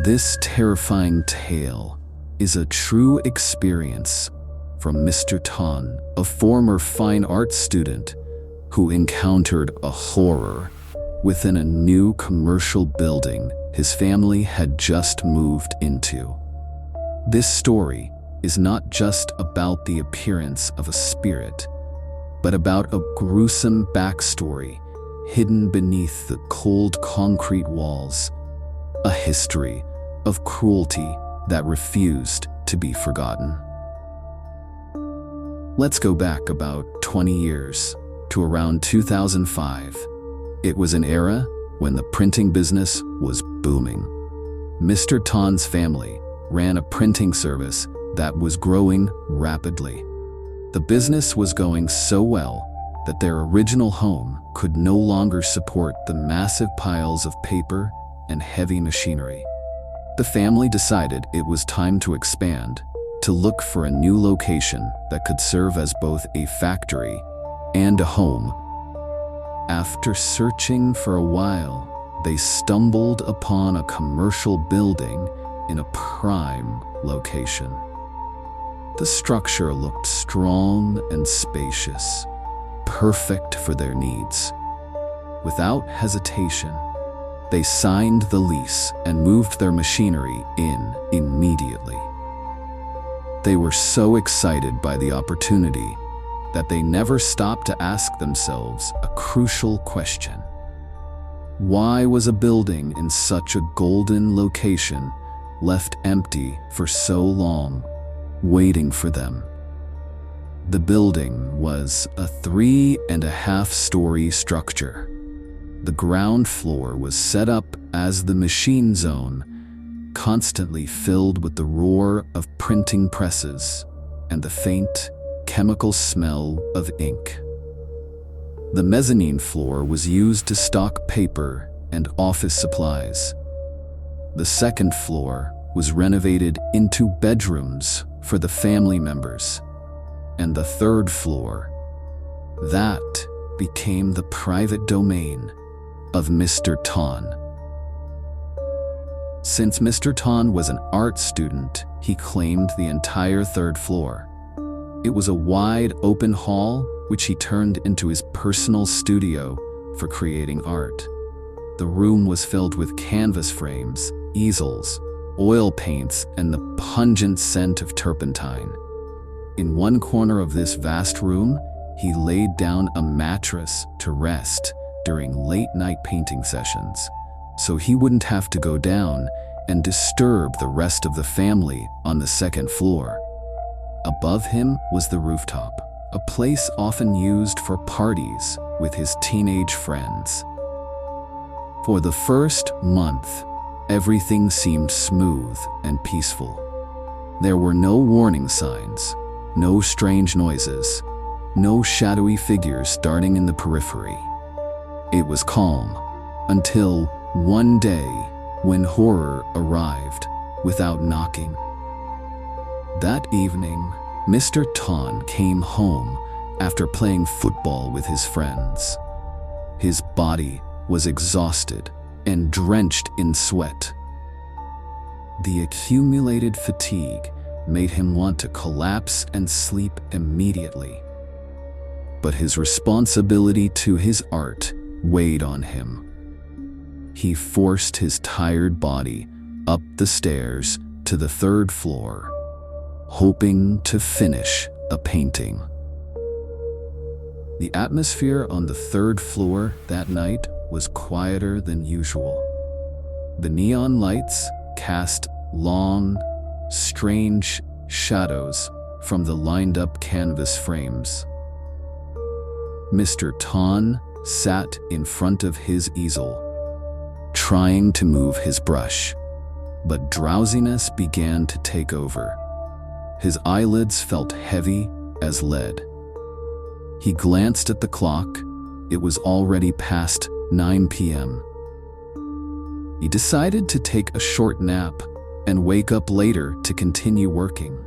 This terrifying tale is a true experience from Mr. Tan, a former fine arts student who encountered a horror within a new commercial building his family had just moved into. This story is not just about the appearance of a spirit, but about a gruesome backstory hidden beneath the cold concrete walls, a history of cruelty that refused to be forgotten. Let's go back about 20 years to around 2005. It was an era when the printing business was booming. Mr. Tan's family ran a printing service that was growing rapidly. The business was going so well that their original home could no longer support the massive piles of paper and heavy machinery. The family decided it was time to expand, to look for a new location that could serve as both a factory and a home. After searching for a while, they stumbled upon a commercial building in a prime location. The structure looked strong and spacious, perfect for their needs. Without hesitation, they signed the lease and moved their machinery in immediately. They were so excited by the opportunity that they never stopped to ask themselves a crucial question. Why was a building in such a golden location left empty for so long, waiting for them? The building was a 3.5-story structure. The ground floor was set up as the machine zone, constantly filled with the roar of printing presses and the faint, chemical smell of ink. The mezzanine floor was used to stock paper and office supplies. The second floor was renovated into bedrooms for the family members. And the third floor, that became the private domain of Mr. Tan. Since Mr. Tan was an art student, he claimed the entire third floor. It was a wide open hall which he turned into his personal studio for creating art. The room was filled with canvas frames, easels, oil paints, and the pungent scent of turpentine. In one corner of this vast room, he laid down a mattress to rest during late-night painting sessions, so he wouldn't have to go down and disturb the rest of the family on the second floor. Above him was the rooftop, a place often used for parties with his teenage friends. For the first month, everything seemed smooth and peaceful. There were no warning signs, no strange noises, no shadowy figures darting in the periphery. It was calm, until one day when horror arrived without knocking. That evening, Mr. Tan came home after playing football with his friends. His body was exhausted and drenched in sweat. The accumulated fatigue made him want to collapse and sleep immediately. But his responsibility to his art weighed on him. He forced his tired body up the stairs to the third floor, hoping to finish a painting. The atmosphere on the third floor that night was quieter than usual. The neon lights cast long, strange shadows from the lined-up canvas frames. Mr. Tan sat in front of his easel, trying to move his brush, but drowsiness began to take over. His eyelids felt heavy as lead. He glanced at the clock. It was already past 9 p.m. He decided to take a short nap and wake up later to continue working.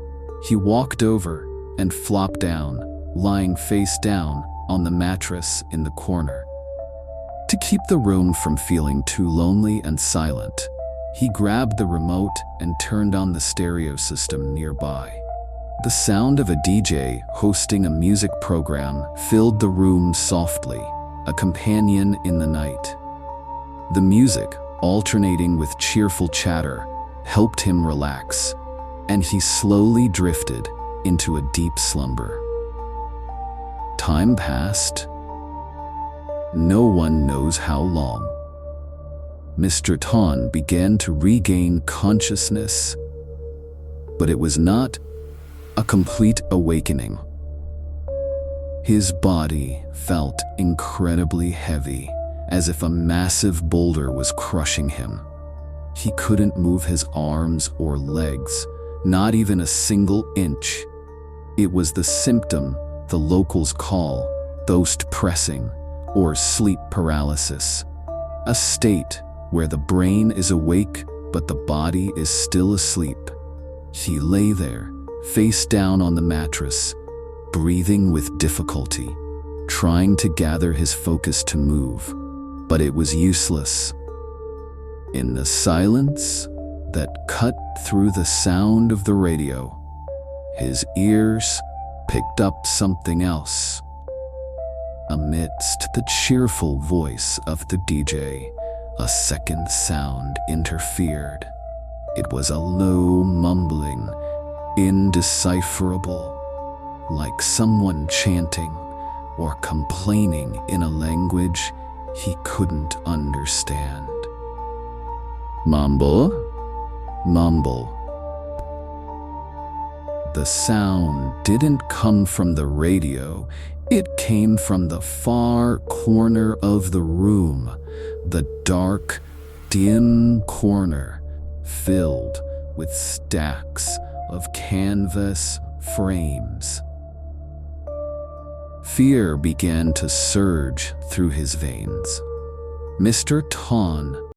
He walked over and flopped down, lying face down on the mattress in the corner. To keep the room from feeling too lonely and silent, He grabbed the remote and turned on the stereo system nearby. The sound of a DJ hosting a music program filled the room softly, a companion in the night. The music, alternating with cheerful chatter, helped him relax, and he slowly drifted into a deep slumber. Time passed. No one knows how long. Mr. Ton began to regain consciousness, but it was not a complete awakening. His body felt incredibly heavy, as if a massive boulder was crushing him. He couldn't move his arms or legs, not even a single inch. It was the symptom the locals call ghost pressing or sleep paralysis, a state where the brain is awake but the body is still asleep. He lay there, face down on the mattress, breathing with difficulty, trying to gather his focus to move, but it was useless. In the silence that cut through the sound of the radio, his ears picked up something else. Amidst the cheerful voice of the DJ, a second sound interfered. It was a low mumbling, indecipherable, like someone chanting or complaining in a language he couldn't understand. Mumble, mumble. The sound didn't come from the radio, it came from the far corner of the room, the dark, dim corner filled with stacks of canvas frames. Fear began to surge through his veins. Mr. Ton